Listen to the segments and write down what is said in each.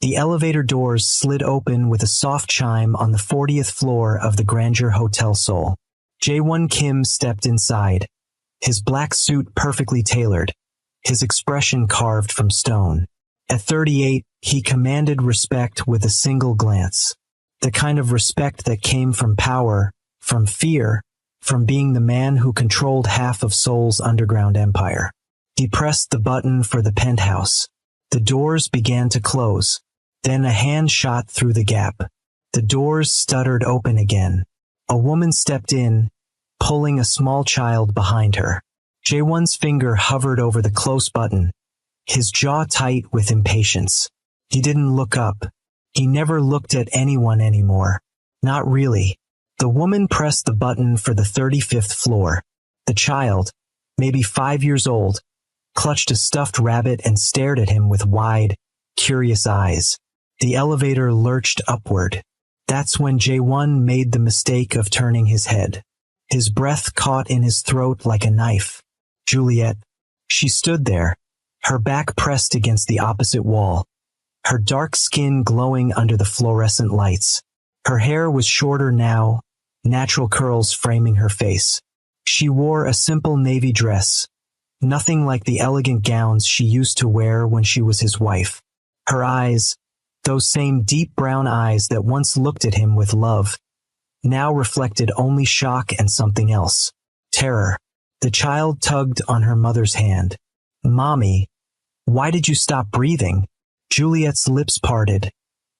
The elevator doors slid open with a soft chime on the 40th floor of the Grandeur Hotel Seoul. Jae-won Kim stepped inside, his black suit perfectly tailored, his expression carved from stone. At 38, he commanded respect with a single glance. The kind of respect that came from power, from fear, from being the man who controlled half of Seoul's underground empire. He pressed the button for the penthouse. The doors began to close. Then a hand shot through the gap. The doors stuttered open again. A woman stepped in, pulling a small child behind her. Jae-won's finger hovered over the close button, his jaw tight with impatience. He didn't look up. He never looked at anyone anymore. Not really. The woman pressed the button for the 35th floor. The child, maybe 5 years old, clutched a stuffed rabbit and stared at him with wide, curious eyes. The elevator lurched upward. That's when Jae-won made the mistake of turning his head. His breath caught in his throat like a knife. Juliet. She stood there, her back pressed against the opposite wall, her dark skin glowing under the fluorescent lights. Her hair was shorter now, natural curls framing her face. She wore a simple navy dress, nothing like the elegant gowns she used to wear when she was his wife. Her eyes, those same deep brown eyes that once looked at him with love, now reflected only shock and something else. Terror. The child tugged on her mother's hand. Mommy, why did you stop breathing? Juliet's lips parted,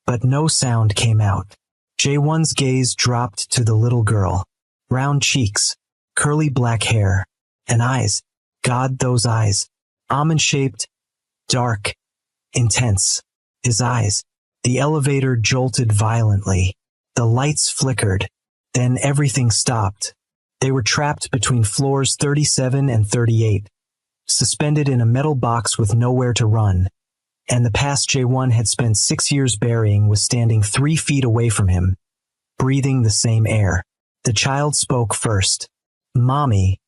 but no sound came out. Jae-won's gaze dropped to the little girl. Round cheeks, curly black hair, and eyes. God, those eyes. Almond-shaped, dark, intense. His eyes. The elevator jolted violently. The lights flickered. Then everything stopped. They were trapped between floors 37 and 38, suspended in a metal box with nowhere to run, and the past Jae-won had spent 6 years burying was standing 3 feet away from him, breathing the same air. The child spoke first. Mommy,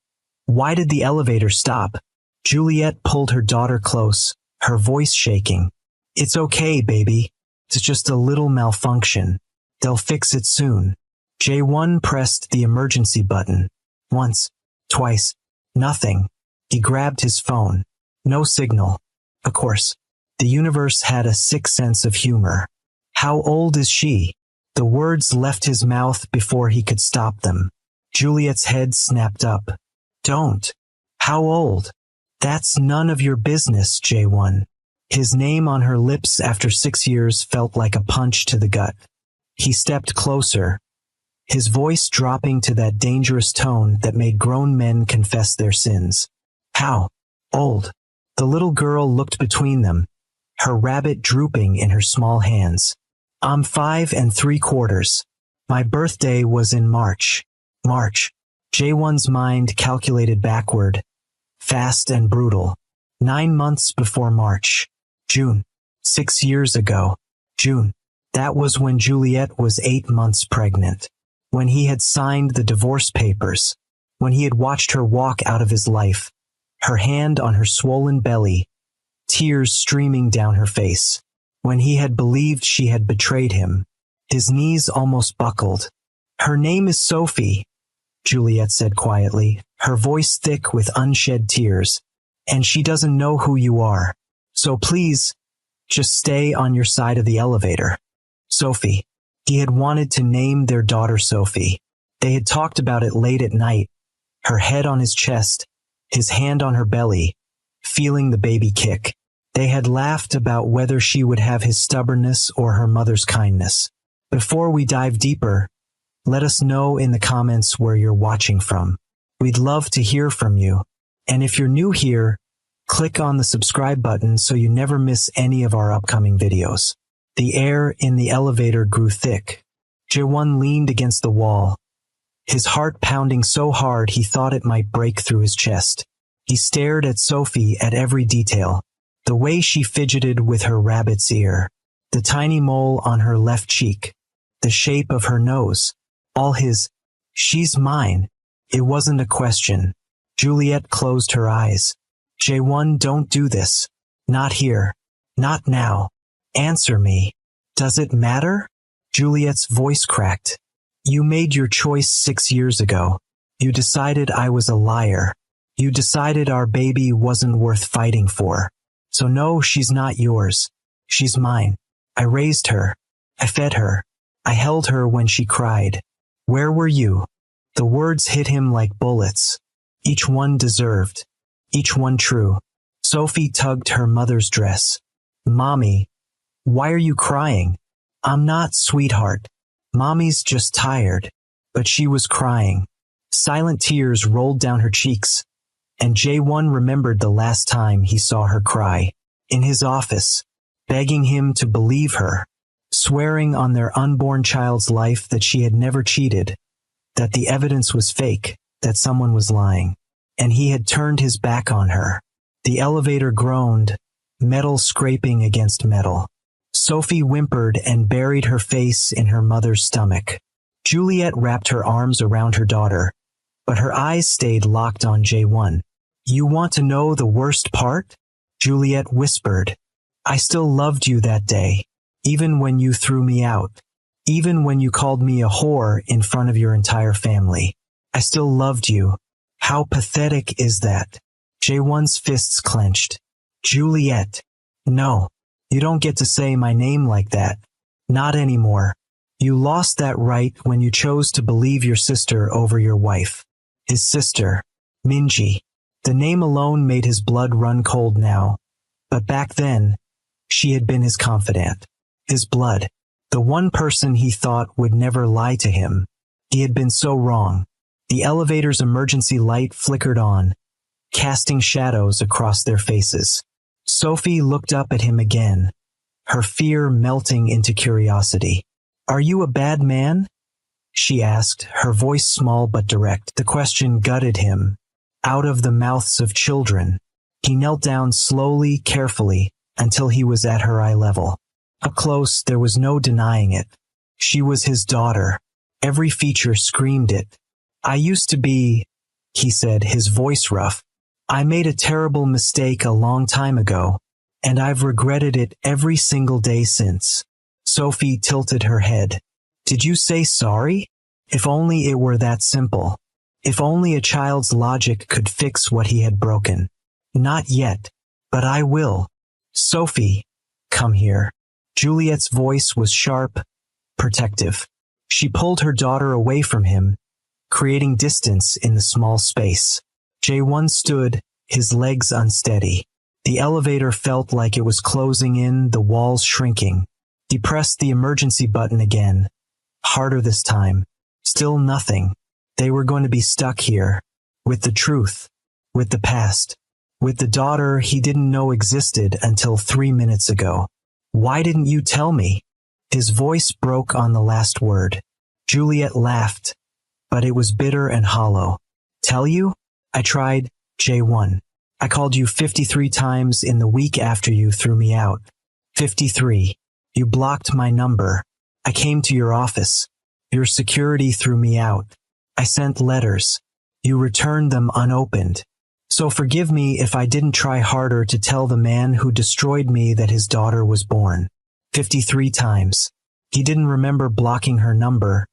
why did the elevator stop? Juliet pulled her daughter close, her voice shaking. It's okay, baby. It's just a little malfunction. They'll fix it soon. Jae-won pressed the emergency button. Once, twice, nothing. He grabbed his phone. No signal. Of course, the universe had a sick sense of humor. How old is she? The words left his mouth before he could stop them. Juliet's head snapped up. Don't. How old? That's none of your business, Jae-won. His name on her lips after 6 years felt like a punch to the gut. He stepped closer, his voice dropping to that dangerous tone that made grown men confess their sins. How old? The little girl looked between them, her rabbit drooping in her small hands. I'm 5 3/4. My birthday was in March. March. Jae-won's mind calculated backward, fast and brutal. 9 months before March. June. 6 years ago. June. That was when Juliet was 8 months pregnant. When he had signed the divorce papers. When he had watched her walk out of his life. Her hand on her swollen belly. Tears streaming down her face. When he had believed she had betrayed him. His knees almost buckled. Her name is Sophie, Juliet said quietly, her voice thick with unshed tears. And she doesn't know who you are. So please, just stay on your side of the elevator. Sophie. He had wanted to name their daughter Sophie. They had talked about it late at night, her head on his chest, his hand on her belly, feeling the baby kick. They had laughed about whether she would have his stubbornness or her mother's kindness. Before we dive deeper, let us know in the comments where you're watching from. We'd love to hear from you. And if you're new here, click on the subscribe button so you never miss any of our upcoming videos. The air in the elevator grew thick. Jae-won leaned against the wall, his heart pounding so hard he thought it might break through his chest. He stared at Sophie at every detail. The way she fidgeted with her rabbit's ear, the tiny mole on her left cheek, the shape of her nose, all his, she's mine. It wasn't a question. Juliet closed her eyes. Jae-won, don't do this. Not here. Not now. Answer me. Does it matter? Juliet's voice cracked. You made your choice 6 years ago. You decided I was a liar. You decided our baby wasn't worth fighting for. So no, she's not yours. She's mine. I raised her. I fed her. I held her when she cried. Where were you? The words hit him like bullets. Each one deserved. Each one true. Sophie tugged her mother's dress. Mommy, why are you crying? I'm not, sweetheart. Mommy's just tired. But she was crying. Silent tears rolled down her cheeks. And J1 remembered the last time he saw her cry. In his office, begging him to believe her, swearing on their unborn child's life that she had never cheated, that the evidence was fake, that someone was lying. And he had turned his back on her. The elevator groaned, metal scraping against metal. Sophie whimpered and buried her face in her mother's stomach. Juliet wrapped her arms around her daughter, but her eyes stayed locked on J1. You want to know the worst part? Juliet whispered. I still loved you that day, even when you threw me out, even when you called me a whore in front of your entire family. I still loved you. How pathetic is that? J1's fists clenched. Juliet. No, you don't get to say my name like that. Not anymore. You lost that right when you chose to believe your sister over your wife. His sister, Minji. The name alone made his blood run cold now. But back then, she had been his confidant. His blood. The one person he thought would never lie to him. He had been so wrong. The elevator's emergency light flickered on, casting shadows across their faces. Sophie looked up at him again, her fear melting into curiosity. Are you a bad man? She asked, her voice small but direct. The question gutted him. Out of the mouths of children. He knelt down slowly, carefully, until he was at her eye level. Up close, there was no denying it. She was his daughter. Every feature screamed it. I used to be, he said, his voice rough. I made a terrible mistake a long time ago, and I've regretted it every single day since. Sophie tilted her head. Did you say sorry? If only it were that simple. If only a child's logic could fix what he had broken. Not yet, but I will. Sophie, come here. Juliet's voice was sharp, protective. She pulled her daughter away from him, creating distance in the small space. J1 stood, his legs unsteady. The elevator felt like it was closing in, the walls shrinking. He pressed the emergency button again. Harder this time. Still nothing. They were going to be stuck here. With the truth. With the past. With the daughter he didn't know existed until 3 minutes ago. Why didn't you tell me? His voice broke on the last word. Juliet laughed, but it was bitter and hollow. Tell you? I tried, J1. I called you 53 times in the week after you threw me out. 53. You blocked my number. I came to your office. Your security threw me out. I sent letters. You returned them unopened. So forgive me if I didn't try harder to tell the man who destroyed me that his daughter was born. 53 times. He didn't remember blocking her number,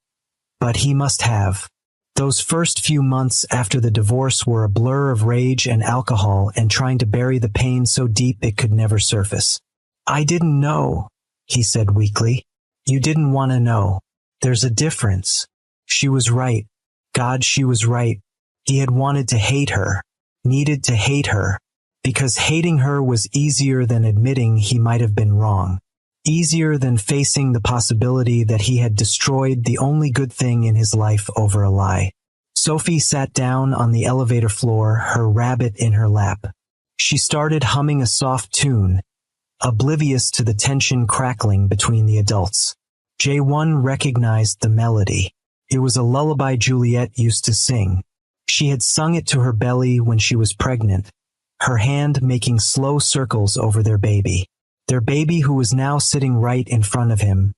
but he must have. Those first few months after the divorce were a blur of rage and alcohol and trying to bury the pain so deep it could never surface. I didn't know, he said weakly. You didn't want to know. There's a difference. She was right. God, she was right. He had wanted to hate her, needed to hate her, because hating her was easier than admitting he might have been wrong. Easier than facing the possibility that he had destroyed the only good thing in his life over a lie. Sophie sat down on the elevator floor, her rabbit in her lap. She started humming a soft tune, oblivious to the tension crackling between the adults. J1 recognized the melody. It was a lullaby Juliet used to sing. She had sung it to her belly when she was pregnant, her hand making slow circles over their baby who was now sitting right in front of him,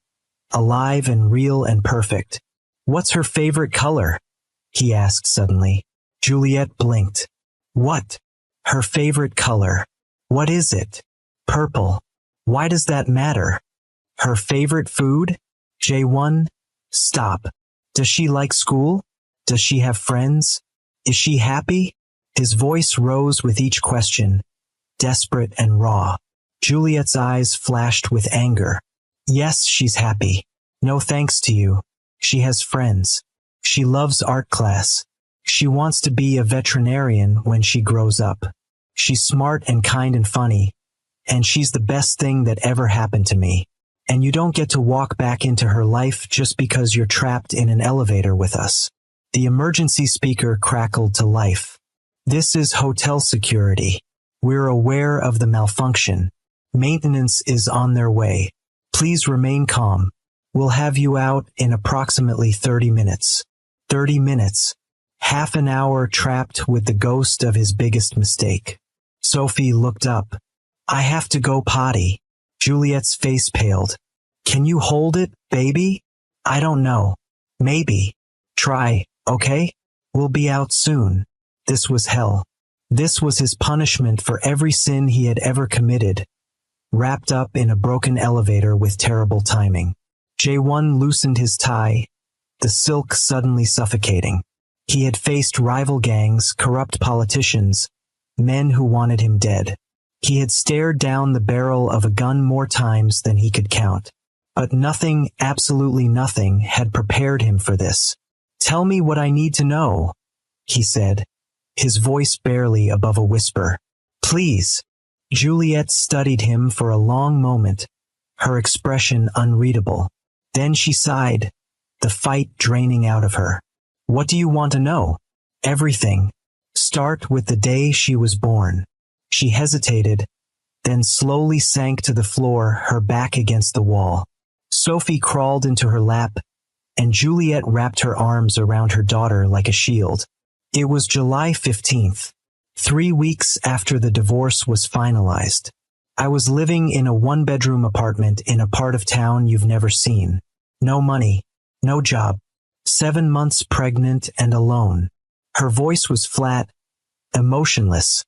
alive and real and perfect. What's her favorite color? He asked suddenly. Juliet blinked. What? Her favorite color. What is it? Purple. Why does that matter? Her favorite food? J1, stop. Does she like school? Does she have friends? Is she happy? His voice rose with each question, desperate and raw. Juliet's eyes flashed with anger. Yes, she's happy. No thanks to you. She has friends. She loves art class. She wants to be a veterinarian when she grows up. She's smart and kind and funny, and she's the best thing that ever happened to me. And you don't get to walk back into her life just because you're trapped in an elevator with us. The emergency speaker crackled to life. This is hotel security. We're aware of the malfunction. Maintenance is on their way. Please remain calm. We'll have you out in approximately 30 minutes. 30 minutes. Half an hour trapped with the ghost of his biggest mistake. Sophie looked up. I have to go potty. Juliet's face paled. Can you hold it, baby? I don't know. Maybe. Try, okay? We'll be out soon. This was hell. This was his punishment for every sin he had ever committed, wrapped up in a broken elevator with terrible timing. J1 loosened his tie, the silk suddenly suffocating. He had faced rival gangs, corrupt politicians, men who wanted him dead. He had stared down the barrel of a gun more times than he could count. But nothing, absolutely nothing, had prepared him for this. Tell me what I need to know, he said, his voice barely above a whisper. Please. Juliet studied him for a long moment, her expression unreadable. Then she sighed, the fight draining out of her. What do you want to know? Everything. Start with the day she was born. She hesitated, then slowly sank to the floor, her back against the wall. Sophie crawled into her lap, and Juliet wrapped her arms around her daughter like a shield. It was July 15th, 3 weeks after the divorce was finalized. I was living in a one-bedroom apartment in a part of town you've never seen. No money, no job, 7 months pregnant and alone. Her voice was flat, emotionless,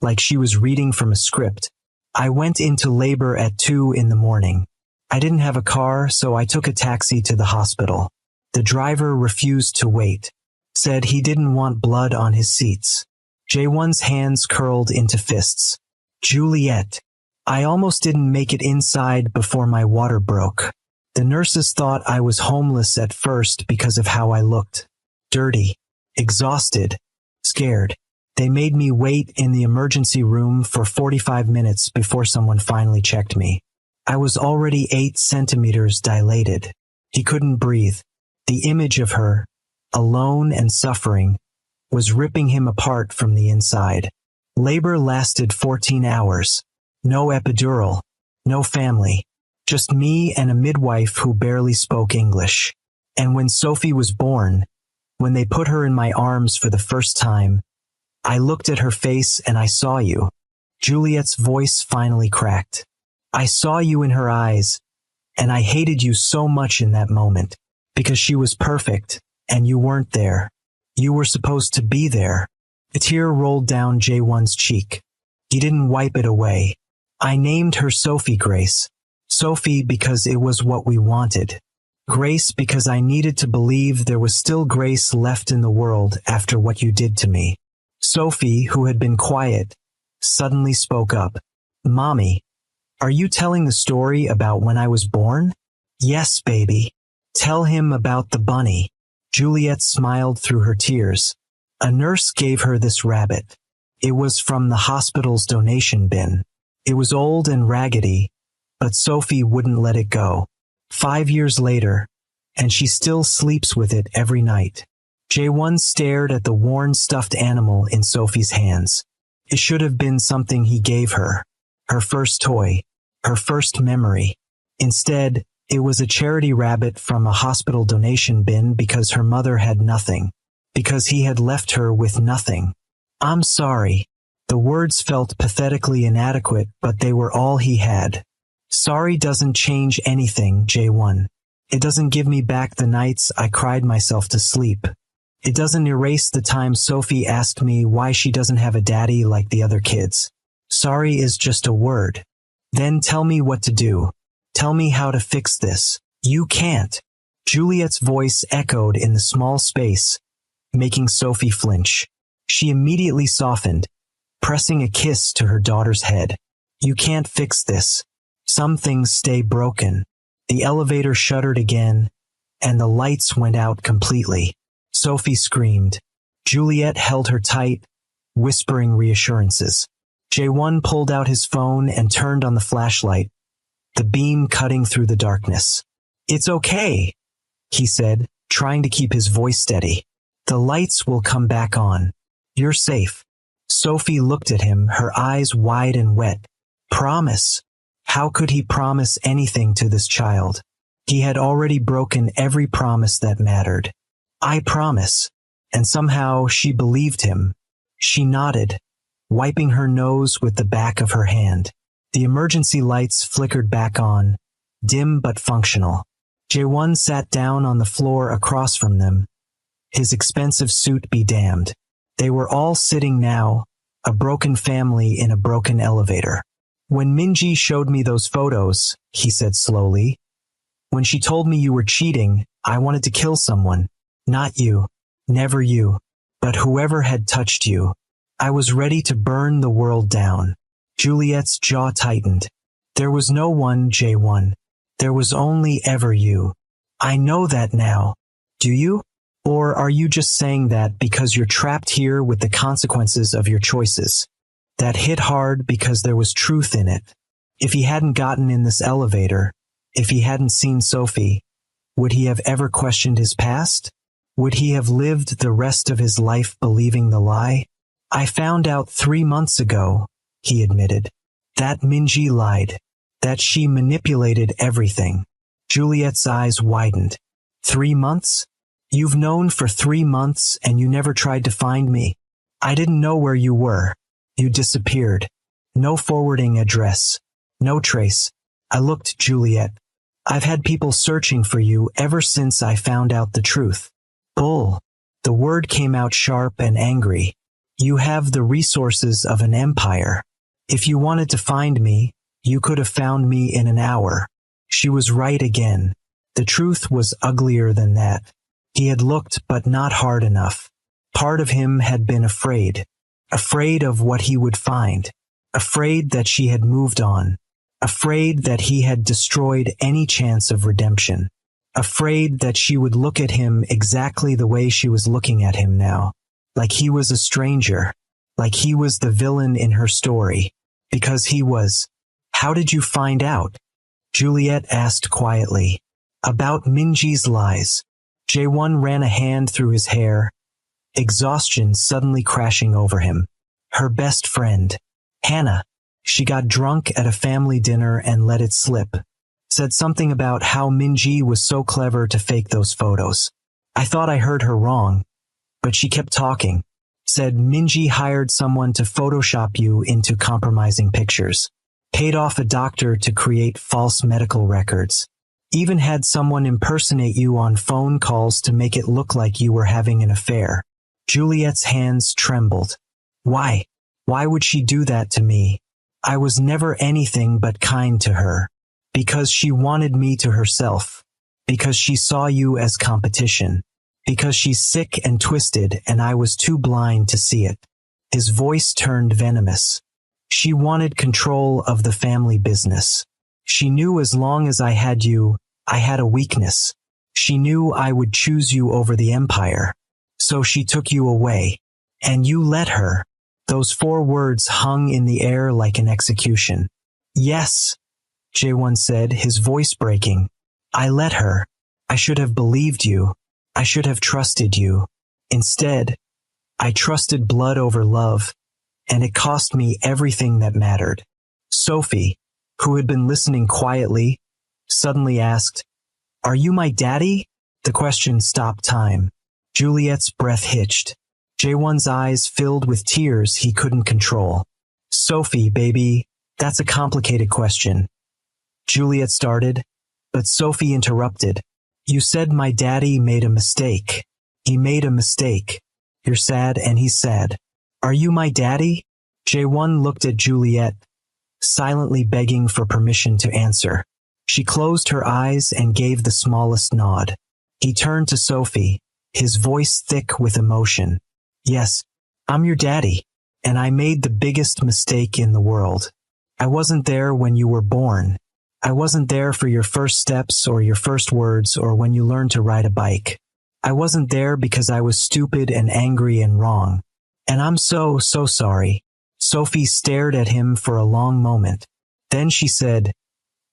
like she was reading from a script. I went into labor at 2 in the morning. I didn't have a car, so I took a taxi to the hospital. The driver refused to wait, said he didn't want blood on his seats. J1's hands curled into fists. Juliet. I almost didn't make it inside before my water broke. The nurses thought I was homeless at first because of how I looked. Dirty, exhausted, scared. They made me wait in the emergency room for 45 minutes before someone finally checked me. I was already 8 centimeters dilated. He couldn't breathe. The image of her, alone and suffering, was ripping him apart from the inside. Labor lasted 14 hours. No epidural. No family. Just me and a midwife who barely spoke English. And when Sophie was born, when they put her in my arms for the first time, I looked at her face and I saw you. Juliet's voice finally cracked. I saw you in her eyes, and I hated you so much in that moment, because she was perfect, and you weren't there. You were supposed to be there. A tear rolled down J1's cheek. He didn't wipe it away. I named her Sophie Grace. Sophie because it was what we wanted. Grace because I needed to believe there was still grace left in the world after what you did to me. Sophie, who had been quiet, suddenly spoke up. Mommy, are you telling the story about when I was born? Yes, baby. Tell him about the bunny. Juliet smiled through her tears. A nurse gave her this rabbit. It was from the hospital's donation bin. It was old and raggedy, but Sophie wouldn't let it go. 5 years later, and she still sleeps with it every night. J1 stared at the worn stuffed animal in Sophie's hands. It should have been something he gave her. Her first toy. Her first memory. Instead, it was a charity rabbit from a hospital donation bin because her mother had nothing. Because he had left her with nothing. I'm sorry. The words felt pathetically inadequate, but they were all he had. Sorry doesn't change anything, J1. It doesn't give me back the nights I cried myself to sleep. It doesn't erase the time Sophie asked me why she doesn't have a daddy like the other kids. Sorry is just a word. Then tell me what to do. Tell me how to fix this. You can't. Juliet's voice echoed in the small space, making Sophie flinch. She immediately softened, pressing a kiss to her daughter's head. You can't fix this. Some things stay broken. The elevator shuddered again, and the lights went out completely. Sophie screamed. Juliet held her tight, whispering reassurances. Jae-won pulled out his phone and turned on the flashlight, the beam cutting through the darkness. It's okay, he said, trying to keep his voice steady. The lights will come back on. You're safe. Sophie looked at him, her eyes wide and wet. Promise. How could he promise anything to this child? He had already broken every promise that mattered. I promise. And somehow she believed him. She nodded, wiping her nose with the back of her hand. The emergency lights flickered back on, dim but functional. Jae-won sat down on the floor across from them, his expensive suit be damned. They were all sitting now, a broken family in a broken elevator. When Minji showed me those photos, he said slowly, when she told me you were cheating, I wanted to kill someone. Not you. Never you. But whoever had touched you. I was ready to burn the world down. Juliet's jaw tightened. There was no one, Jae-won. There was only ever you. I know that now. Do you? Or are you just saying that because you're trapped here with the consequences of your choices? That hit hard because there was truth in it. If he hadn't gotten in this elevator, if he hadn't seen Sophie, would he have ever questioned his past? Would he have lived the rest of his life believing the lie? I found out 3 months ago, he admitted, that Minji lied, that she manipulated everything. Juliet's eyes widened. 3 months? You've known for 3 months and you never tried to find me. I didn't know where you were. You disappeared. No forwarding address. No trace. I looked, Juliet. I've had people searching for you ever since I found out the truth. Bull. The word came out sharp and angry. You have the resources of an empire. If you wanted to find me, you could have found me in an hour. She was right again. The truth was uglier than that. He had looked, but not hard enough. Part of him had been afraid. Afraid of what he would find. Afraid that she had moved on. Afraid that he had destroyed any chance of redemption. Afraid that she would look at him exactly the way she was looking at him now. Like he was a stranger. Like he was the villain in her story. Because he was. How did you find out? Juliet asked quietly. About Minji's lies. Jae-won ran a hand through his hair, exhaustion suddenly crashing over him. Her best friend, Hannah. She got drunk at a family dinner and let it slip. Said something about how Minji was so clever to fake those photos. I thought I heard her wrong, but she kept talking. Said Minji hired someone to Photoshop you into compromising pictures. Paid off a doctor to create false medical records. Even had someone impersonate you on phone calls to make it look like you were having an affair. Juliet's hands trembled. Why? Why would she do that to me? I was never anything but kind to her. Because she wanted me to herself. Because she saw you as competition. Because she's sick and twisted and I was too blind to see it. His voice turned venomous. She wanted control of the family business. She knew as long as I had you, I had a weakness. She knew I would choose you over the empire. So she took you away. And you let her. Those 4 words hung in the air like an execution. Yes, Jae-won said, his voice breaking. I let her. I should have believed you. I should have trusted you. Instead, I trusted blood over love, and it cost me everything that mattered. Sophie, who had been listening quietly, suddenly asked, Are you my daddy? The question stopped time. Juliet's breath hitched. Jae-won's eyes filled with tears he couldn't control. Sophie, baby, that's a complicated question. Juliet started, but Sophie interrupted. You said my daddy made a mistake. He made a mistake. You're sad and he's sad. Are you my daddy? Jae-won looked at Juliet, silently begging for permission to answer. She closed her eyes and gave the smallest nod. He turned to Sophie, his voice thick with emotion. Yes, I'm your daddy, and I made the biggest mistake in the world. I wasn't there when you were born. I wasn't there for your first steps or your first words or when you learned to ride a bike. I wasn't there because I was stupid and angry and wrong. And I'm so sorry. Sophie stared at him for a long moment. Then she said,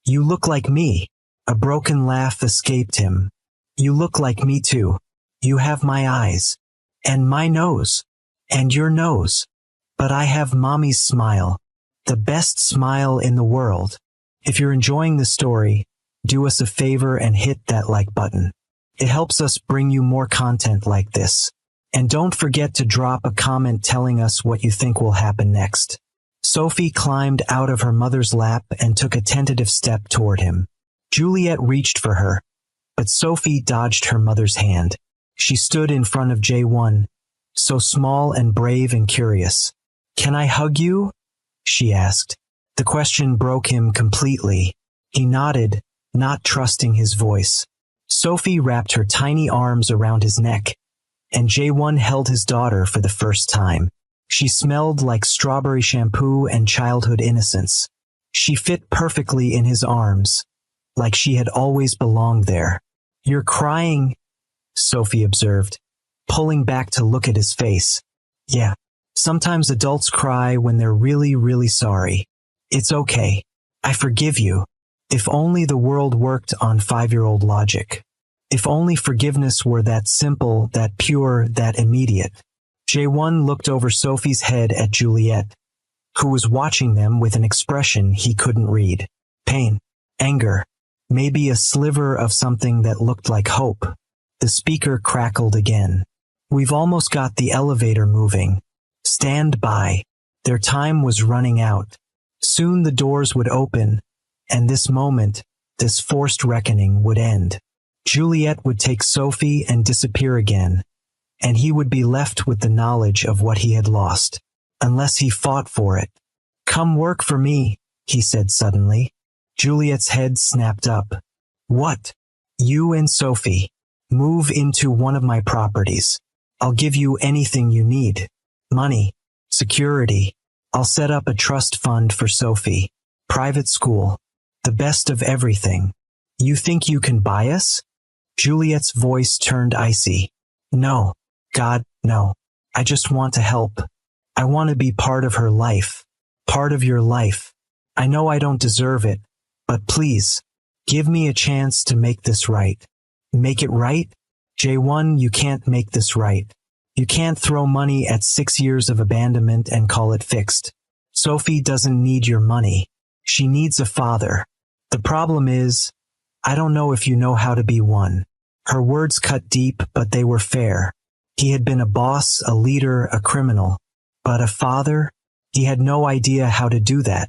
"You look like me." A broken laugh escaped him. "You look like me too. You have my eyes. And my nose. And your nose. But I have mommy's smile. The best smile in the world." If you're enjoying the story, do us a favor and hit that like button. It helps us bring you more content like this. And don't forget to drop a comment telling us what you think will happen next. Sophie climbed out of her mother's lap and took a tentative step toward him. Juliet reached for her, but Sophie dodged her mother's hand. She stood in front of J1, so small and brave and curious. "Can I hug you?" she asked. The question broke him completely. He nodded, not trusting his voice. Sophie wrapped her tiny arms around his neck, and J1 held his daughter for the first time. She smelled like strawberry shampoo and childhood innocence. She fit perfectly in his arms, like she had always belonged there. "You're crying," Sophie observed, pulling back to look at his face. "Yeah, sometimes adults cry when they're really sorry. It's okay. I forgive you. If only the world worked on 5-year-old logic. If only forgiveness were that simple, that pure, that immediate." J1 looked over Sophie's head at Juliet, who was watching them with an expression he couldn't read. Pain, anger, maybe a sliver of something that looked like hope. The speaker crackled again. "We've almost got the elevator moving. Stand by." Their time was running out. Soon the doors would open, and this moment, this forced reckoning would end. Juliet would take Sophie and disappear again, and he would be left with the knowledge of what he had lost, unless he fought for it. "Come work for me," he said suddenly. Juliet's head snapped up. "What?" "You and Sophie. Move into one of my properties. I'll give you anything you need. Money, security. I'll set up a trust fund for Sophie. Private school. The best of everything. You think you can buy us?" Juliet's voice turned icy. "No. God, no. I just want to help. I want to be part of her life. Part of your life. I know I don't deserve it, but please, give me a chance to make this right." "Make it right?" "J1, you can't make this right. You can't throw money at 6 years of abandonment and call it fixed. Sophie doesn't need your money. She needs a father. The problem is, I don't know if you know how to be one." Her words cut deep, but they were fair. He had been a boss, a leader, a criminal. But a father? He had no idea how to do that.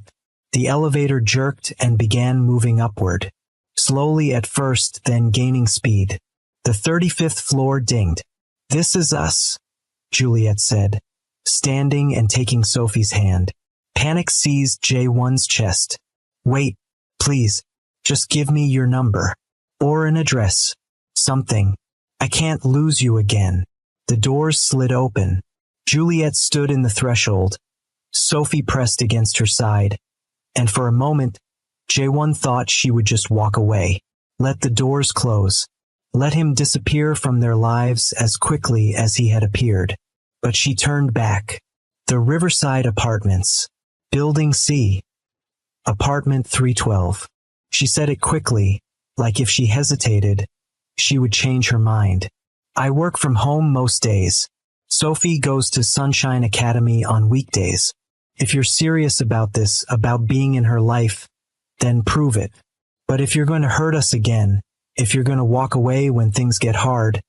The elevator jerked and began moving upward. Slowly at first, then gaining speed. The 35th floor dinged. "This is us," Juliet said, standing and taking Sophie's hand. Panic seized J1's chest. "Wait, please, just give me your number. Or an address. Something. I can't lose you again." The doors slid open. Juliet stood in the threshold. Sophie pressed against her side. And for a moment, J1 thought she would just walk away. Let the doors close. Let him disappear from their lives as quickly as he had appeared. But she turned back. The Riverside Apartments. Building C. Apartment 312. She said it quickly, like if she hesitated, she would change her mind. "I work from home most days. Sophie goes to Sunshine Academy on weekdays. If you're serious about this, about being in her life, then prove it. But if you're going to hurt us again, if you're going to walk away when things get hard,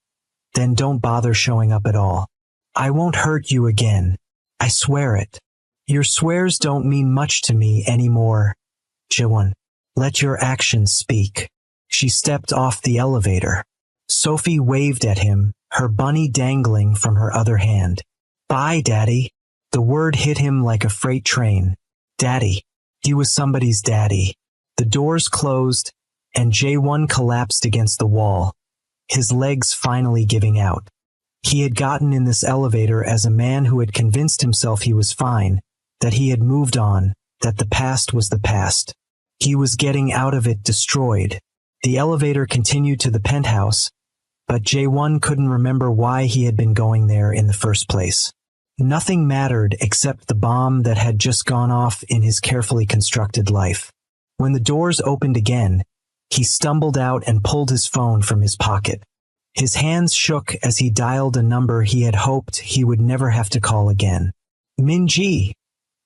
then don't bother showing up at all. I won't hurt you again. I swear it. Your swears don't mean much to me anymore. J1, let your actions speak." She stepped off the elevator. Sophie waved at him, her bunny dangling from her other hand. "Bye, Daddy." The word hit him like a freight train. Daddy. He was somebody's daddy. The doors closed, and J1 collapsed against the wall, his legs finally giving out. He had gotten in this elevator as a man who had convinced himself he was fine, that he had moved on, that the past was the past. He was getting out of it destroyed. The elevator continued to the penthouse, but J1 couldn't remember why he had been going there in the first place. Nothing mattered except the bomb that had just gone off in his carefully constructed life. When the doors opened again, he stumbled out and pulled his phone from his pocket. His hands shook as he dialed a number he had hoped he would never have to call again. "Minji,"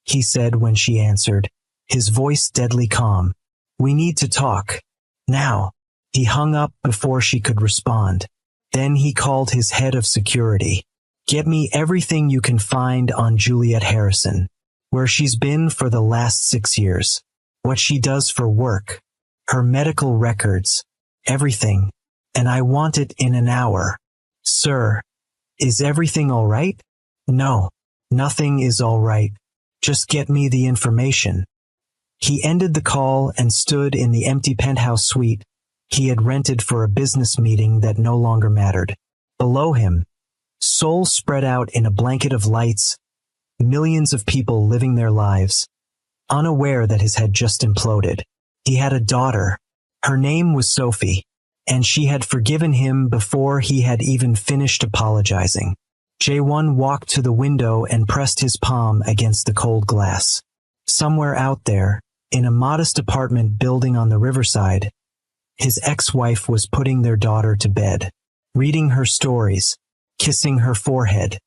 he said when she answered, his voice deadly calm. "We need to talk. Now." He hung up before she could respond. Then he called his head of security. "Get me everything you can find on Juliet Harrison, where she's been for the last 6 years, what she does for work, her medical records, everything. And I want it in an hour." "Sir, is everything all right?" "No, nothing is all right. Just get me the information." He ended the call and stood in the empty penthouse suite he had rented for a business meeting that no longer mattered. Below him, Seoul spread out in a blanket of lights, millions of people living their lives, unaware that his had just imploded. He had a daughter. Her name was Sophie, and she had forgiven him before he had even finished apologizing. J1 walked to the window and pressed his palm against the cold glass. Somewhere out there, in a modest apartment building on the riverside, his ex-wife was putting their daughter to bed, reading her stories, kissing her forehead,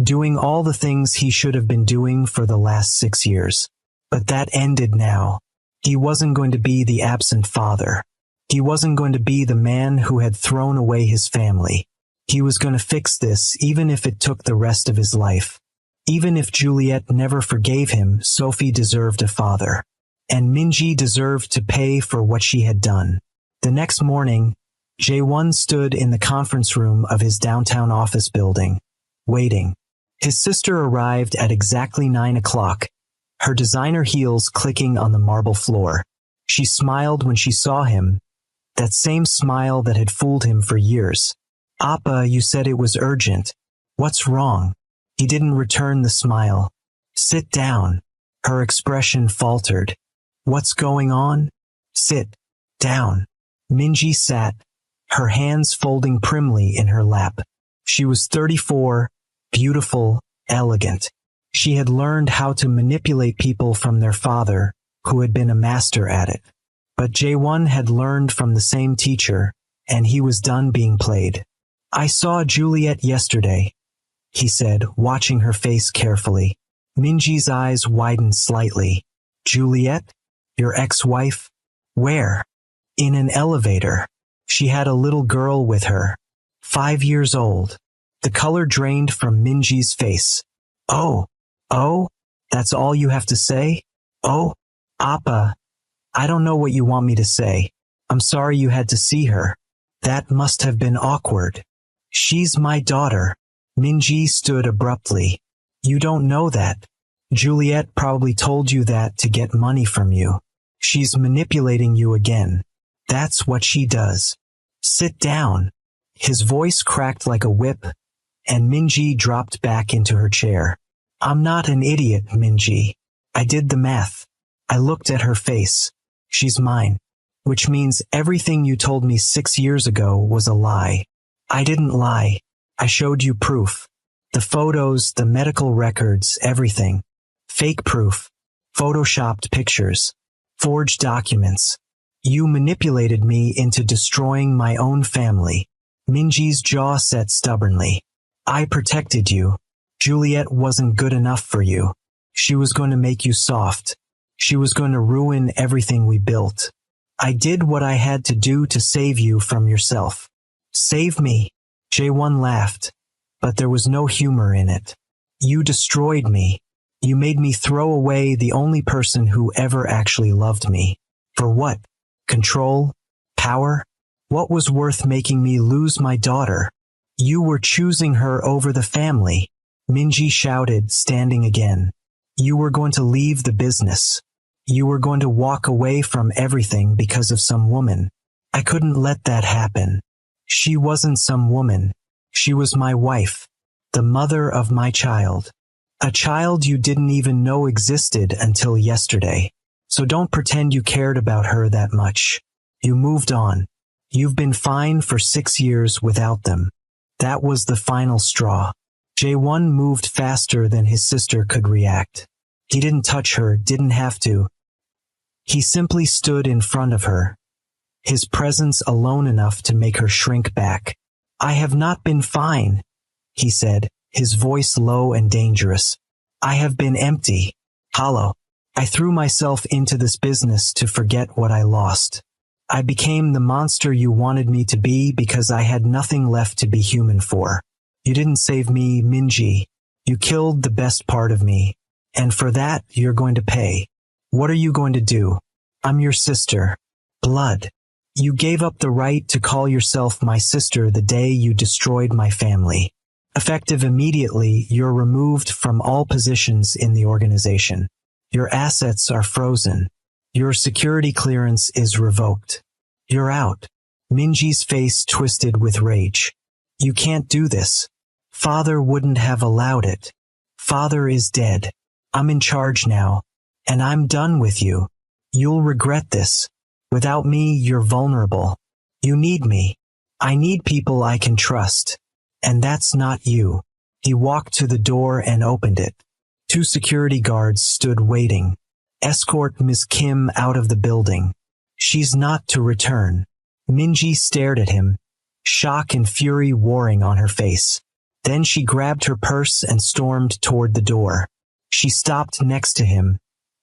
doing all the things he should have been doing for the last 6 years. But that ended now. He wasn't going to be the absent father. He wasn't going to be the man who had thrown away his family. He was going to fix this even if it took the rest of his life. Even if Juliet never forgave him, Sophie deserved a father. And Minji deserved to pay for what she had done. The next morning, J1 stood in the conference room of his downtown office building, waiting. His sister arrived at exactly 9 o'clock, her designer heels clicking on the marble floor. She smiled when she saw him, that same smile that had fooled him for years. "Appa, you said it was urgent. What's wrong?" He didn't return the smile. "Sit down." Her expression faltered. "What's going on?" "Sit down." Minji sat, her hands folding primly in her lap. She was 34, beautiful, elegant. She had learned how to manipulate people from their father, who had been a master at it. But J1 had learned from the same teacher, and he was done being played. "I saw Juliet yesterday," he said, watching her face carefully. Minji's eyes widened slightly. "Juliet? Your ex-wife? Where?" "In an elevator. She had a little girl with her. 5 years old." The color drained from Minji's face. Oh, that's all you have to say?" "Oh, Appa, I don't know what you want me to say. I'm sorry you had to see her. That must have been awkward." "She's my daughter." Minji stood abruptly. "You don't know that. Juliet probably told you that to get money from you. She's manipulating you again. That's what she does. Sit down." His voice cracked like a whip, and Minji dropped back into her chair. "I'm not an idiot, Minji. I did the math. I looked at her face. She's mine. Which means everything you told me 6 years ago was a lie. I didn't lie. I showed you proof. The photos, the medical records, everything. Fake proof. Photoshopped pictures. Forged documents. You manipulated me into destroying my own family." Minji's jaw set stubbornly. "I protected you. Juliet wasn't good enough for you. She was going to make you soft. She was going to ruin everything we built. I did what I had to do to save you from yourself." "Save me?" J1 laughed, but there was no humor in it. "You destroyed me. You made me throw away the only person who ever actually loved me. For what? Control? Power? What was worth making me lose my daughter? You were choosing her over the family." Minji shouted, standing again. "You were going to leave the business. You were going to walk away from everything because of some woman. I couldn't let that happen. She wasn't some woman. She was my wife, the mother of my child. A child you didn't even know existed until yesterday. So don't pretend you cared about her that much. You moved on. You've been fine for 6 years without them. That was the final straw. Jae-won moved faster than his sister could react. He didn't touch her, didn't have to. He simply stood in front of her, his presence alone enough to make her shrink back. I have not been fine, he said, his voice low and dangerous. I have been empty, hollow. I threw myself into this business to forget what I lost. I became the monster you wanted me to be because I had nothing left to be human for. You didn't save me, Minji. You killed the best part of me. And for that, you're going to pay. What are you going to do? I'm your sister. Blood. You gave up the right to call yourself my sister the day you destroyed my family. Effective immediately, you're removed from all positions in the organization. Your assets are frozen. Your security clearance is revoked. You're out. Minji's face twisted with rage. You can't do this. Father wouldn't have allowed it. Father is dead. I'm in charge now. And I'm done with you. You'll regret this. Without me, you're vulnerable. You need me. I need people I can trust. And that's not you. He walked to the door and opened it. 2 security guards stood waiting. Escort Ms. Kim out of the building. She's not to return. Minji stared at him, shock and fury warring on her face. Then she grabbed her purse and stormed toward the door. She stopped next to him,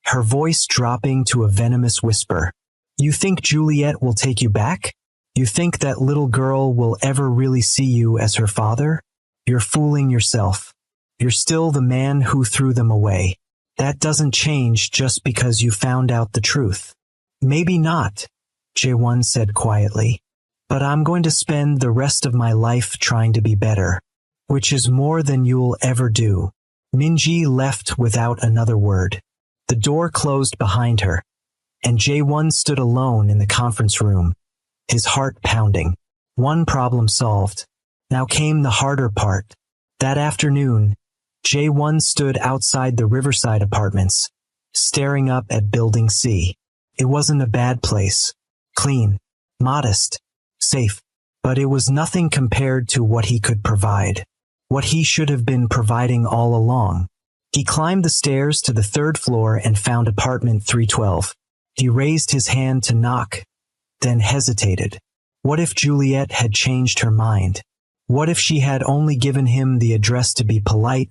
her voice dropping to a venomous whisper. You think Juliet will take you back? You think that little girl will ever really see you as her father? You're fooling yourself. You're still the man who threw them away. That doesn't change just because you found out the truth. Maybe not, Jae-won said quietly. But I'm going to spend the rest of my life trying to be better, which is more than you'll ever do. Minji left without another word. The door closed behind her, and Jae-won stood alone in the conference room, his heart pounding. One problem solved. Now came the harder part. That afternoon, Jae-won stood outside the Riverside apartments, staring up at Building C. It wasn't a bad place. Clean, modest, safe. But it was nothing compared to what he could provide. What he should have been providing all along. He climbed the stairs to the 3rd floor and found apartment 312. He raised his hand to knock, then hesitated. What if Juliet had changed her mind? What if she had only given him the address to be polite,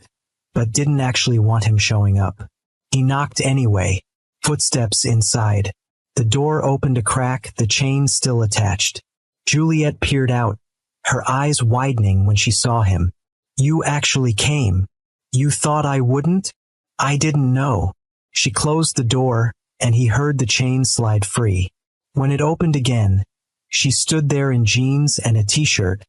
but didn't actually want him showing up? He knocked anyway. Footsteps inside. The door opened a crack, the chain still attached. Juliet peered out, her eyes widening when she saw him. You actually came. You thought I wouldn't? I didn't know. She closed the door, and he heard the chain slide free. When it opened again, she stood there in jeans and a t-shirt,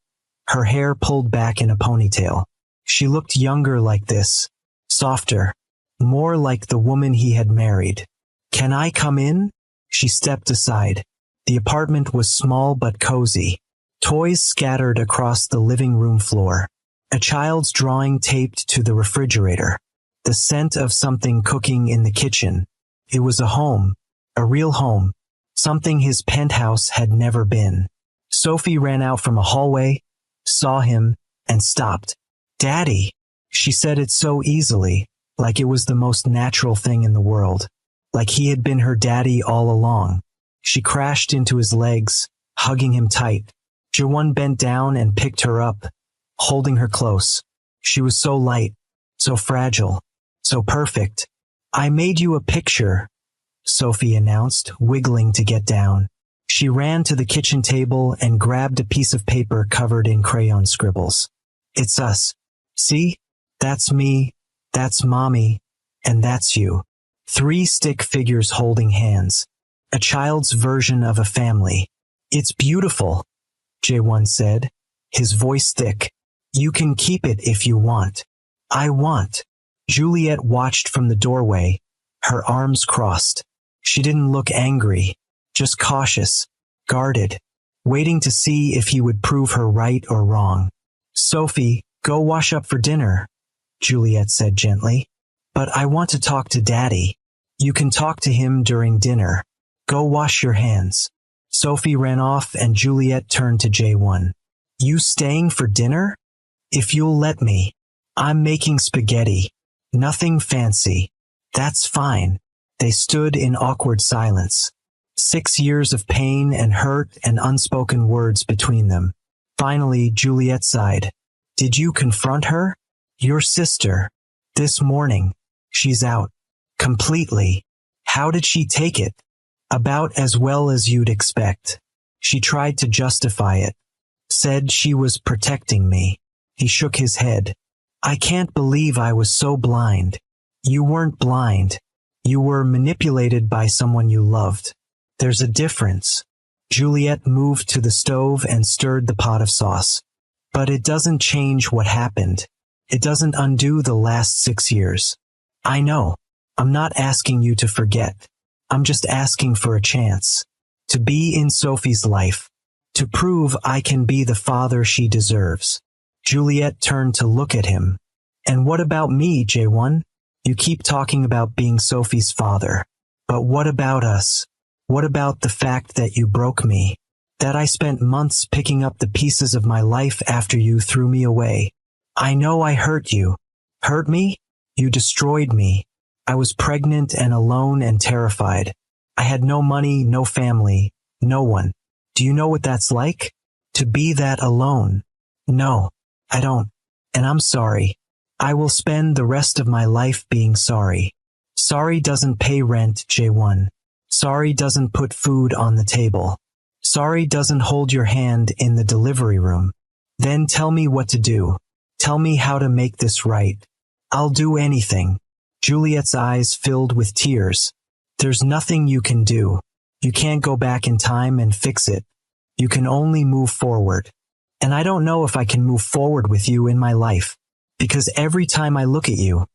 her hair pulled back in a ponytail. She looked younger like this, softer, more like the woman he had married. Can I come in? She stepped aside. The apartment was small but cozy. Toys scattered across the living room floor. A child's drawing taped to the refrigerator. The scent of something cooking in the kitchen. It was a home, a real home, something his penthouse had never been. Sophie ran out from a hallway, saw him, and stopped. Daddy, she said it so easily, like it was the most natural thing in the world, like he had been her daddy all along. She crashed into his legs, hugging him tight. Jae-won bent down and picked her up, holding her close. She was so light, so fragile, so perfect. I made you a picture, Sophie announced, wiggling to get down. She ran to the kitchen table and grabbed a piece of paper covered in crayon scribbles. It's us. See? That's me, that's Mommy, and that's you. 3 stick figures holding hands. A child's version of a family. It's beautiful, Jae-won said, his voice thick. You can keep it if you want. I want. Juliet watched from the doorway, her arms crossed. She didn't look angry, just cautious, guarded, waiting to see if he would prove her right or wrong. "Sophie, go wash up for dinner," Juliet said gently. "But I want to talk to Daddy." "You can talk to him during dinner. Go wash your hands." Sophie ran off and Juliet turned to J1. "You staying for dinner?" "If you'll let me. I'm making spaghetti. Nothing fancy." "That's fine." They stood in awkward silence. 6 years of pain and hurt and unspoken words between them. Finally, Juliet sighed. "Did you confront her?" "Your sister. This morning. She's out. Completely." "How did she take it?" "About as well as you'd expect. She tried to justify it. Said she was protecting me." He shook his head. "I can't believe I was so blind." "You weren't blind. You were manipulated by someone you loved. There's a difference." Juliet moved to the stove and stirred the pot of sauce. "But it doesn't change what happened. It doesn't undo the last 6 years." "I know. I'm not asking you to forget. I'm just asking for a chance. To be in Sophie's life. To prove I can be the father she deserves." Juliet turned to look at him. "And what about me, J1? You keep talking about being Sophie's father. But what about us? What about the fact that you broke me? That I spent months picking up the pieces of my life after you threw me away? I know I hurt you." "Hurt me? You destroyed me. I was pregnant and alone and terrified. I had no money, no family, no one. Do you know what that's like? To be that alone?" "No, I don't. And I'm sorry. I will spend the rest of my life being sorry." Sorry doesn't pay rent, J1. Sorry doesn't put food on the table. Sorry doesn't hold your hand in the delivery room. Then tell me what to do. Tell me how to make this right. I'll do anything. Juliet's eyes filled with tears. There's nothing you can do. You can't go back in time and fix it. You can only move forward. And I don't know if I can move forward with you in my life. Because every time I look at you,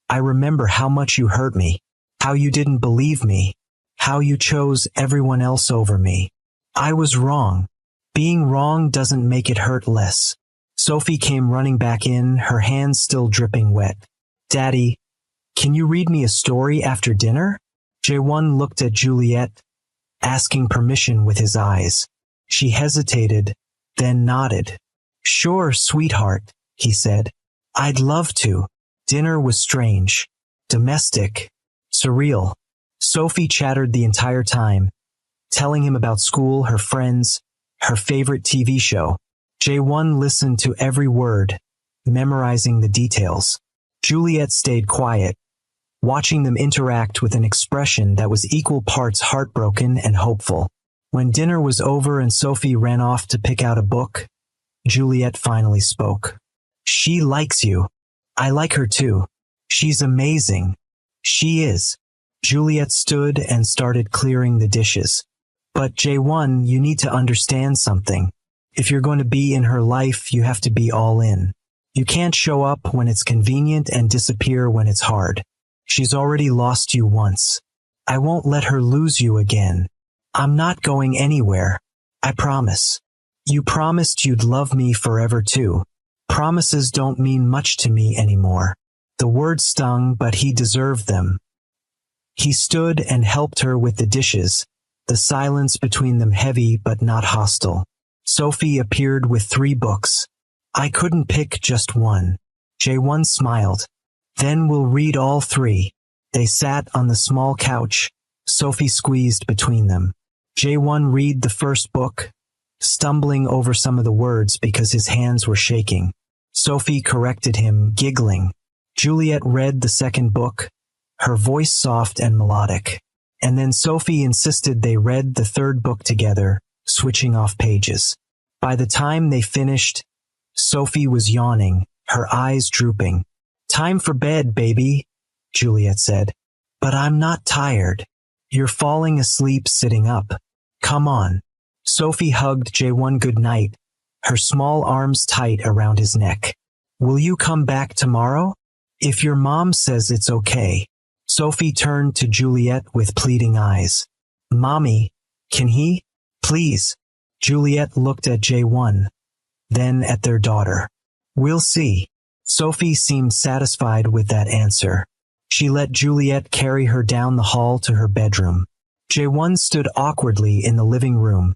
I remember how much you hurt me, how you didn't believe me, how you chose everyone else over me. I was wrong. Being wrong doesn't make it hurt less. Sophie came running back in, her hands still dripping wet. Daddy, can you read me a story after dinner? J1 looked at Juliet, asking permission with his eyes. She hesitated, then nodded. Sure, sweetheart, he said. I'd love to. Dinner was strange, domestic, surreal. Sophie chattered the entire time, telling him about school, her friends, her favorite TV show. J1 listened to every word, memorizing the details. Juliet stayed quiet, watching them interact with an expression that was equal parts heartbroken and hopeful. When dinner was over and Sophie ran off to pick out a book, Juliet finally spoke. She likes you. I like her too. She's amazing. She is. Juliet stood and started clearing the dishes. But J1, you need to understand something. If you're going to be in her life, you have to be all in. You can't show up when it's convenient and disappear when it's hard. She's already lost you once. I won't let her lose you again. I'm not going anywhere. I promise. You promised you'd love me forever too. Promises don't mean much to me anymore. The words stung, but he deserved them. He stood and helped her with the dishes, the silence between them heavy but not hostile. Sophie appeared with 3 books. I couldn't pick just one. J1 smiled. Then we'll read all 3. They sat on the small couch, Sophie squeezed between them. J1 read the first book, stumbling over some of the words because his hands were shaking. Sophie corrected him, giggling. Juliet read the second book, her voice soft and melodic. And then Sophie insisted they read the third book together, switching off pages. By the time they finished, Sophie was yawning, her eyes drooping. Time for bed, baby, Juliet said. But I'm not tired. You're falling asleep sitting up. Come on. Sophie hugged J1 goodnight, her small arms tight around his neck. Will you come back tomorrow? If your mom says it's okay. Sophie turned to Juliet with pleading eyes. Mommy, can he? Please. Juliet looked at J1, then at their daughter. We'll see. Sophie seemed satisfied with that answer. She let Juliet carry her down the hall to her bedroom. J1 stood awkwardly in the living room,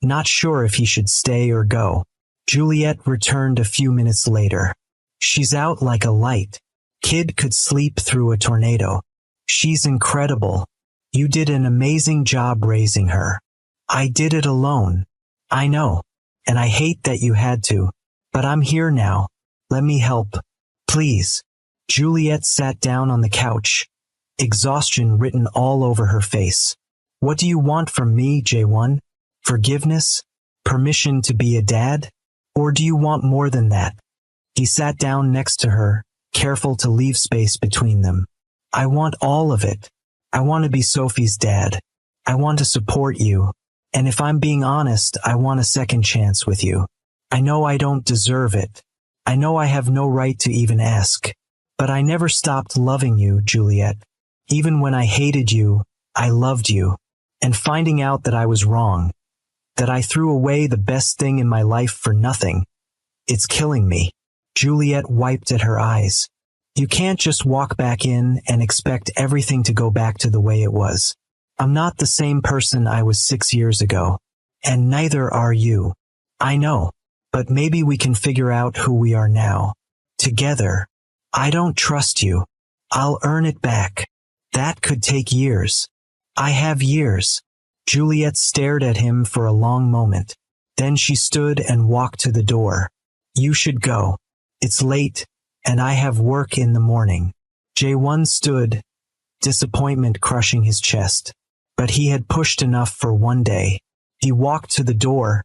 not sure if he should stay or go. Juliet returned a few minutes later. She's out like a light. Kid could sleep through a tornado. She's incredible. You did an amazing job raising her. I did it alone. I know. And I hate that you had to. But I'm here now. Let me help. Please. Juliet sat down on the couch, exhaustion written all over her face. What do you want from me, J1? Forgiveness? Permission to be a dad? Or do you want more than that? He sat down next to her, careful to leave space between them. I want all of it. I want to be Sophie's dad. I want to support you. And if I'm being honest, I want a second chance with you. I know I don't deserve it. I know I have no right to even ask. But I never stopped loving you, Juliet. Even when I hated you, I loved you. And finding out that I was wrong, that I threw away the best thing in my life for nothing, it's killing me. Juliet wiped at her eyes. You can't just walk back in and expect everything to go back to the way it was. I'm not the same person I was 6 years ago. And neither are you. I know. But maybe we can figure out who we are now. Together. I don't trust you. I'll earn it back. That could take years. I have years. Juliet stared at him for a long moment. Then she stood and walked to the door. You should go. It's late, and I have work in the morning. J1 stood, disappointment crushing his chest. But he had pushed enough for one day. He walked to the door,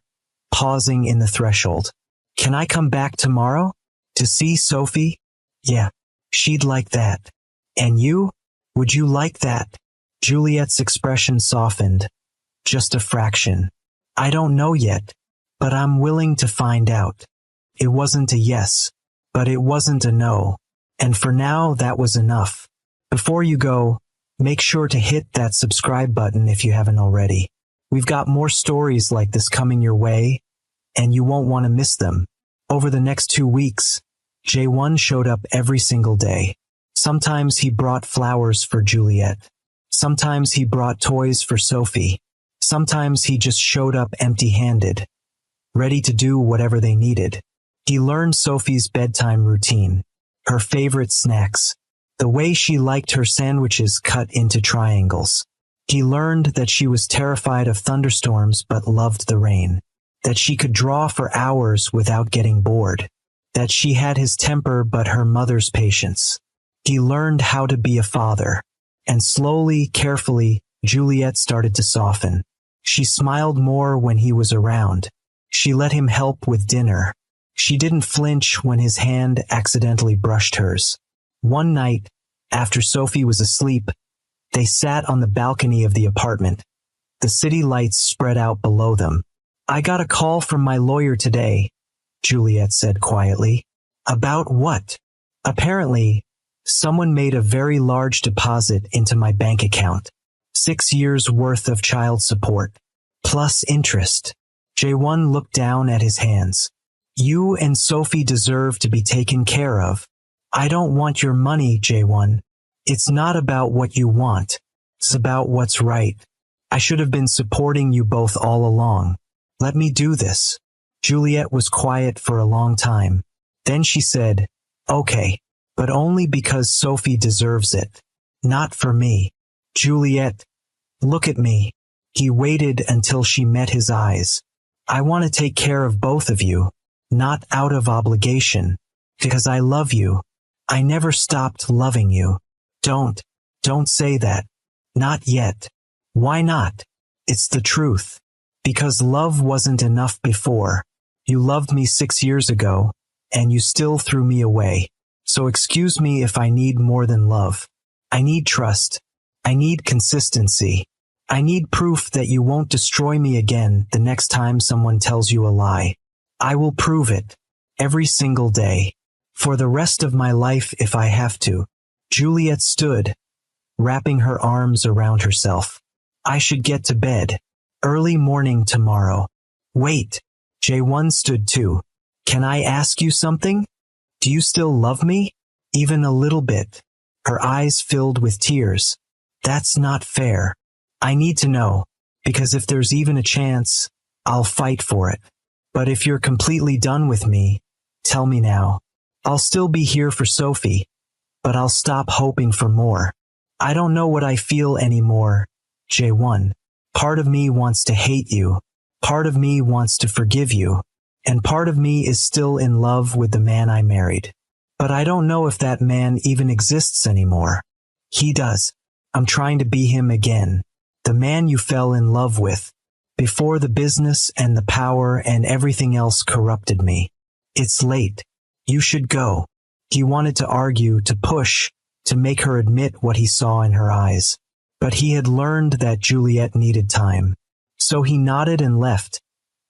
pausing in the threshold. Can I come back tomorrow? To see Sophie? Yeah, she'd like that. And you? Would you like that? Juliet's expression softened. Just a fraction. I don't know yet, but I'm willing to find out. It wasn't a yes, but it wasn't a no. And for now, that was enough. Before you go, make sure to hit that subscribe button if you haven't already. We've got more stories like this coming your way, and you won't want to miss them. Over the next 2 weeks, J1 showed up every single day. Sometimes he brought flowers for Juliet. Sometimes he brought toys for Sophie. Sometimes he just showed up empty-handed, ready to do whatever they needed. He learned Sophie's bedtime routine, her favorite snacks, the way she liked her sandwiches cut into triangles. He learned that she was terrified of thunderstorms but loved the rain, that she could draw for hours without getting bored, that she had his temper but her mother's patience. He learned how to be a father, and slowly, carefully, Juliet started to soften. She smiled more when he was around. She let him help with dinner. She didn't flinch when his hand accidentally brushed hers. One night, after Sophie was asleep, they sat on the balcony of the apartment. The city lights spread out below them. I got a call from my lawyer today, Juliet said quietly. About what? Apparently, someone made a very large deposit into my bank account. 6 years worth of child support, plus interest. J1 looked down at his hands. You and Sophie deserve to be taken care of. I don't want your money, J1. It's not about what you want. It's about what's right. I should have been supporting you both all along. Let me do this. Juliet was quiet for a long time. Then she said, okay, but only because Sophie deserves it. Not for me. Juliet, look at me. He waited until she met his eyes. I want to take care of both of you, not out of obligation, because I love you. I never stopped loving you. Don't say that. Not yet. Why not? It's the truth. Because love wasn't enough before. You loved me 6 years ago, and you still threw me away. So excuse me if I need more than love. I need trust. I need consistency. I need proof that you won't destroy me again the next time someone tells you a lie. I will prove it. Every single day. For the rest of my life if I have to. Juliet stood, wrapping her arms around herself. I should get to bed. Early morning tomorrow. Wait. Jae-won stood too. Can I ask you something? Do you still love me? Even a little bit. Her eyes filled with tears. That's not fair. I need to know, because if there's even a chance, I'll fight for it. But if you're completely done with me, tell me now. I'll still be here for Sophie, but I'll stop hoping for more. I don't know what I feel anymore, Jae-won. Part of me wants to hate you. Part of me wants to forgive you. And part of me is still in love with the man I married. But I don't know if that man even exists anymore. He does. I'm trying to be him again. The man you fell in love with. Before the business and the power and everything else corrupted me. It's late. You should go. He wanted to argue, to push, to make her admit what he saw in her eyes. But he had learned that Juliet needed time. So he nodded and left,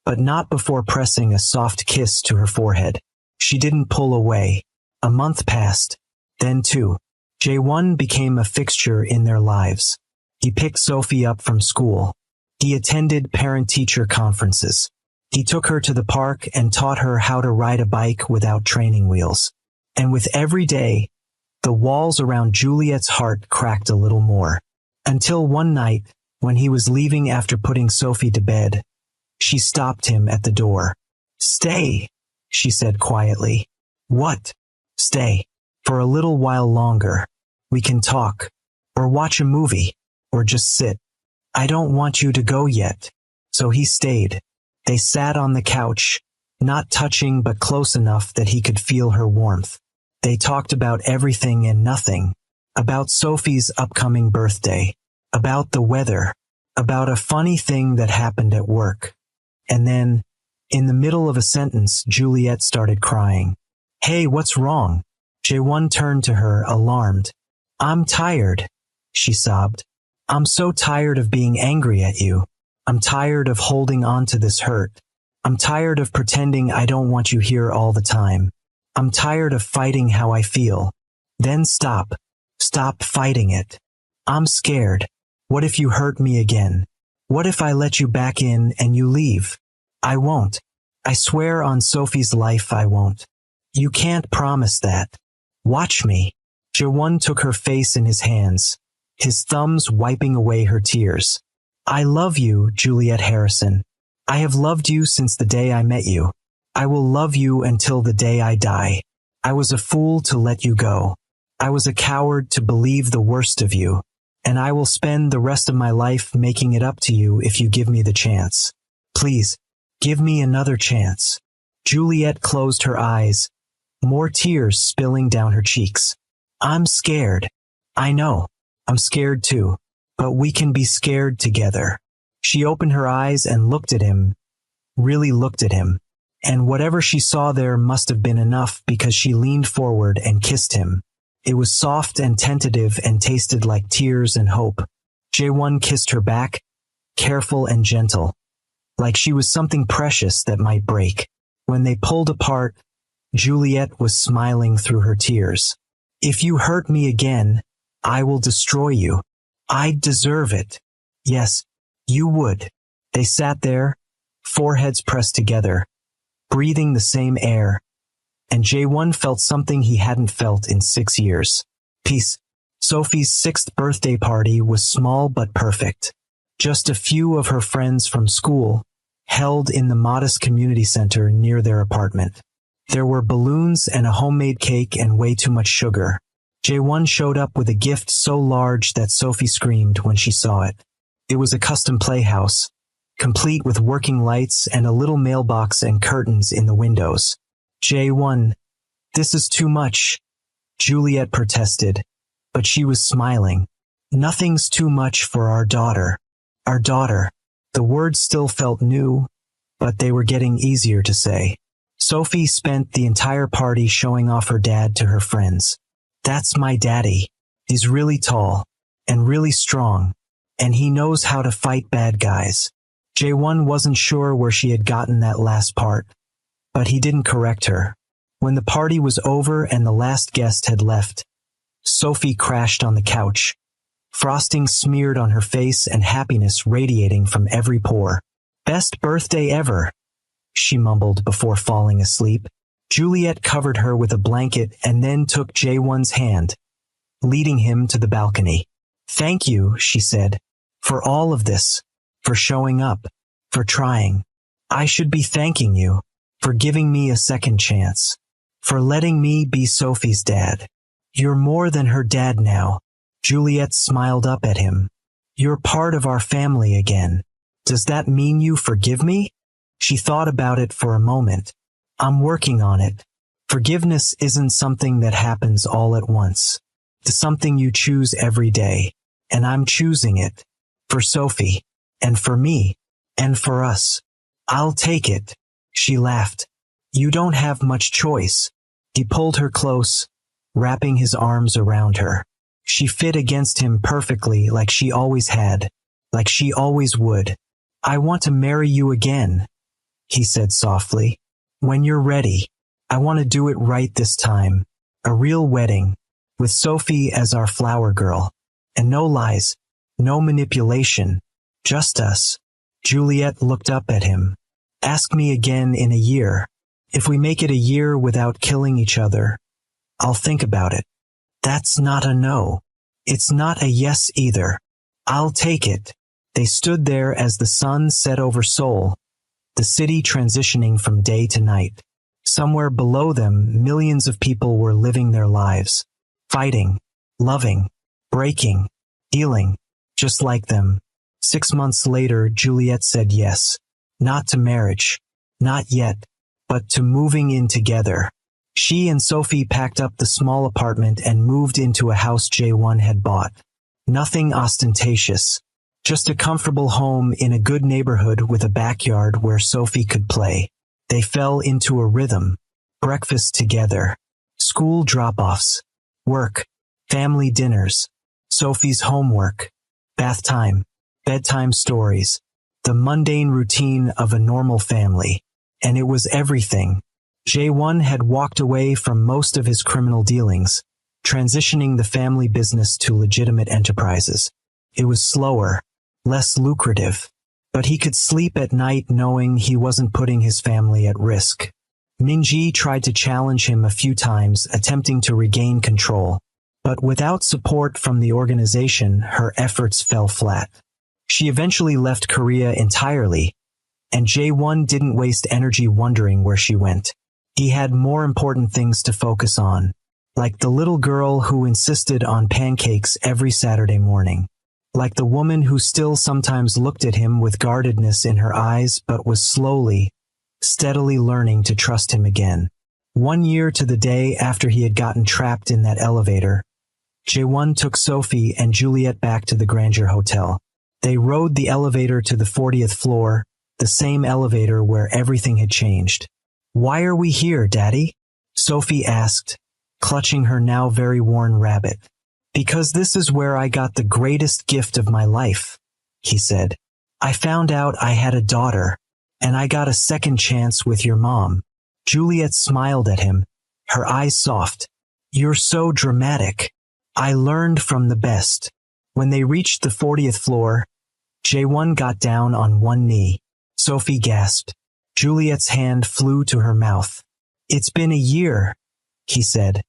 but not before pressing a soft kiss to her forehead. She didn't pull away. A month passed. Then two. Jae-won became a fixture in their lives. He picked Sophie up from school. He attended parent-teacher conferences. He took her to the park and taught her how to ride a bike without training wheels. And with every day, the walls around Juliet's heart cracked a little more. Until one night, when he was leaving after putting Sophie to bed, she stopped him at the door. Stay, she said quietly. What? Stay. For a little while longer. We can talk. Or watch a movie. Or just sit. I don't want you to go yet. So he stayed. They sat on the couch, not touching but close enough that he could feel her warmth. They talked about everything and nothing. About Sophie's upcoming birthday. About the weather. About a funny thing that happened at work. And then, in the middle of a sentence, Juliet started crying. Hey, what's wrong? Jae-won turned to her, alarmed. I'm tired, she sobbed. I'm so tired of being angry at you. I'm tired of holding on to this hurt. I'm tired of pretending I don't want you here all the time. I'm tired of fighting how I feel. Then stop. Stop fighting it. I'm scared. What if you hurt me again? What if I let you back in and you leave? I won't. I swear on Sophie's life I won't. You can't promise that. Watch me. Jae-won took her face in his hands, his thumbs wiping away her tears. I love you, Juliet Harrison. I have loved you since the day I met you. I will love you until the day I die. I was a fool to let you go. I was a coward to believe the worst of you. And I will spend the rest of my life making it up to you if you give me the chance. Please, give me another chance. Juliet closed her eyes, more tears spilling down her cheeks. I'm scared. I know. I'm scared too. But we can be scared together. She opened her eyes and looked at him, really looked at him. And whatever she saw there must have been enough because she leaned forward and kissed him. It was soft and tentative and tasted like tears and hope. Jae-won kissed her back, careful and gentle, like she was something precious that might break. When they pulled apart, Juliet was smiling through her tears. If you hurt me again, I will destroy you. I'd deserve it. Yes, you would. They sat there, foreheads pressed together, breathing the same air. And Jae-won felt something he hadn't felt in 6 years. Peace. Sophie's 6th birthday party was small but perfect. Just a few of her friends from school, held in the modest community center near their apartment. There were balloons and a homemade cake and way too much sugar. Jae-won showed up with a gift so large that Sophie screamed when she saw it. It was a custom playhouse, complete with working lights and a little mailbox and curtains in the windows. Jae-won, this is too much, Juliet protested, but she was smiling. Nothing's too much for our daughter. Our daughter. The words still felt new, but they were getting easier to say. Sophie spent the entire party showing off her dad to her friends. That's my daddy. He's really tall and really strong, and he knows how to fight bad guys. Jae-won wasn't sure where she had gotten that last part, but he didn't correct her. When the party was over and the last guest had left, Sophie crashed on the couch, frosting smeared on her face and happiness radiating from every pore. "Best birthday ever," she mumbled before falling asleep. Juliet covered her with a blanket and then took J1's hand, leading him to the balcony. "Thank you," she said, "for all of this, for showing up, for trying. I should be thanking you, for giving me a second chance, for letting me be Sophie's dad. You're more than her dad now." Juliet smiled up at him. "You're part of our family again. Does that mean you forgive me?" She thought about it for a moment. "I'm working on it. Forgiveness isn't something that happens all at once. It's something you choose every day, and I'm choosing it. For Sophie, and for me, and for us. I'll take it." She laughed. "You don't have much choice." He pulled her close, wrapping his arms around her. She fit against him perfectly, like she always had, like she always would. "I want to marry you again," he said softly. "When you're ready. I want to do it right this time. A real wedding, with Sophie as our flower girl. And no lies, no manipulation, just us." Juliet looked up at him. "Ask me again in a year. If we make it a year without killing each other, I'll think about it." "That's not a no. It's not a yes either. I'll take it." They stood there as the sun set over Seoul, the city transitioning from day to night. Somewhere below them, millions of people were living their lives, fighting, loving, breaking, healing, just like them. 6 months later, Juliet said yes, not to marriage, not yet, but to moving in together. She and Sophie packed up the small apartment and moved into a house J1 had bought. Nothing ostentatious, just a comfortable home in a good neighborhood with a backyard where Sophie could play. They fell into a rhythm. Breakfast together, school drop-offs, work, family dinners, Sophie's homework, bath time, bedtime stories, the mundane routine of a normal family. And it was everything. J1 had walked away from most of his criminal dealings, transitioning the family business to legitimate enterprises. It was slower, less lucrative, but he could sleep at night knowing he wasn't putting his family at risk. Minji tried to challenge him a few times, attempting to regain control, but without support from the organization, her efforts fell flat. She eventually left Korea entirely, and J1 didn't waste energy wondering where she went. He had more important things to focus on, like the little girl who insisted on pancakes every Saturday morning, like the woman who still sometimes looked at him with guardedness in her eyes but was slowly, steadily learning to trust him again. 1 year to the day after he had gotten trapped in that elevator, J1 took Sophie and Juliet back to the Grandeur Hotel. They rode the elevator to the 40th floor, the same elevator where everything had changed. "Why are we here, Daddy?" Sophie asked, clutching her now very worn rabbit. "Because this is where I got the greatest gift of my life," he said. "I found out I had a daughter, and I got a second chance with your mom." Juliet smiled at him, her eyes soft. "You're so dramatic. I learned from the best." When they reached the 40th floor, J1 got down on one knee. Sophie gasped. Juliet's hand flew to her mouth. "It's been a year," he said,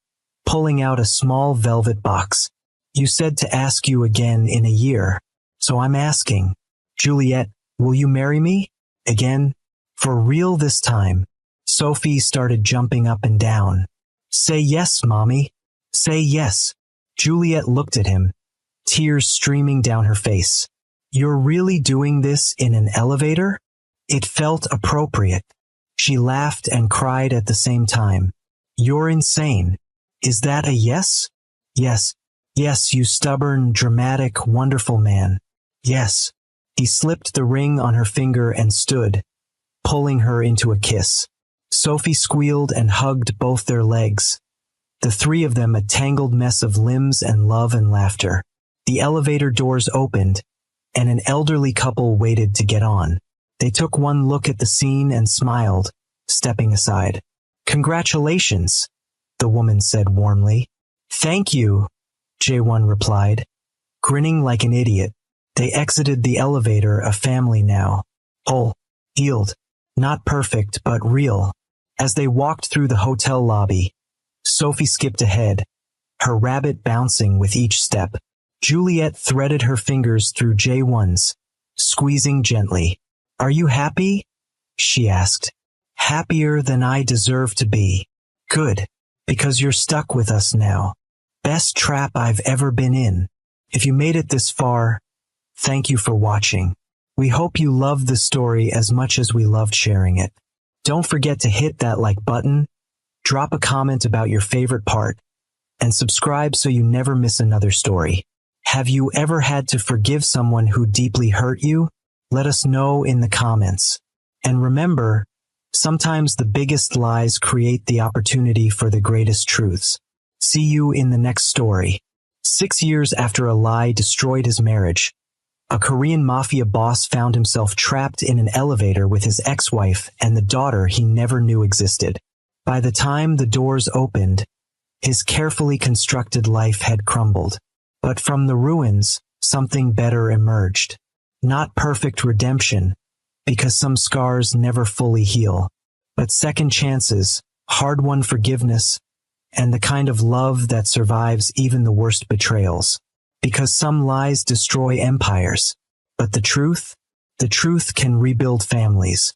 pulling out a small velvet box. "You said to ask you again in a year, so I'm asking. Juliet, will you marry me? Again? For real this time?" Sophie started jumping up and down. "Say yes, Mommy. Say yes." Juliet looked at him, tears streaming down her face. "You're really doing this in an elevator?" It felt appropriate. She laughed and cried at the same time. "You're insane. Is that a yes?" "Yes. Yes, you stubborn, dramatic, wonderful man. Yes." He slipped the ring on her finger and stood, pulling her into a kiss. Sophie squealed and hugged both their legs. The three of them a tangled mess of limbs and love and laughter. The elevator doors opened, and an elderly couple waited to get on. They took one look at the scene and smiled, stepping aside. "Congratulations," the woman said warmly. "Thank you," J1 replied, Grinning like an idiot, they exited the elevator, a family now. Whole, healed, not perfect but real. As they walked through the hotel lobby, Sophie skipped ahead, her rabbit bouncing with each step. Juliet threaded her fingers through J1's, squeezing gently. "Are you happy?" she asked. "Happier than I deserve to be." "Good, because you're stuck with us now. Best trap I've ever been in." If you made it this far, thank you for watching. We hope you loved the story as much as we loved sharing it. Don't forget to hit that like button, drop a comment about your favorite part, and subscribe so you never miss another story. Have you ever had to forgive someone who deeply hurt you? Let us know in the comments. And remember, sometimes the biggest lies create the opportunity for the greatest truths. See you in the next story. 6 years after a lie destroyed his marriage, a Korean mafia boss found himself trapped in an elevator with his ex-wife and the daughter he never knew existed. By the time the doors opened, his carefully constructed life had crumbled. But from the ruins, something better emerged. Not perfect redemption, because some scars never fully heal, but second chances, hard-won forgiveness, and the kind of love that survives even the worst betrayals. Because some lies destroy empires, but the truth can rebuild families.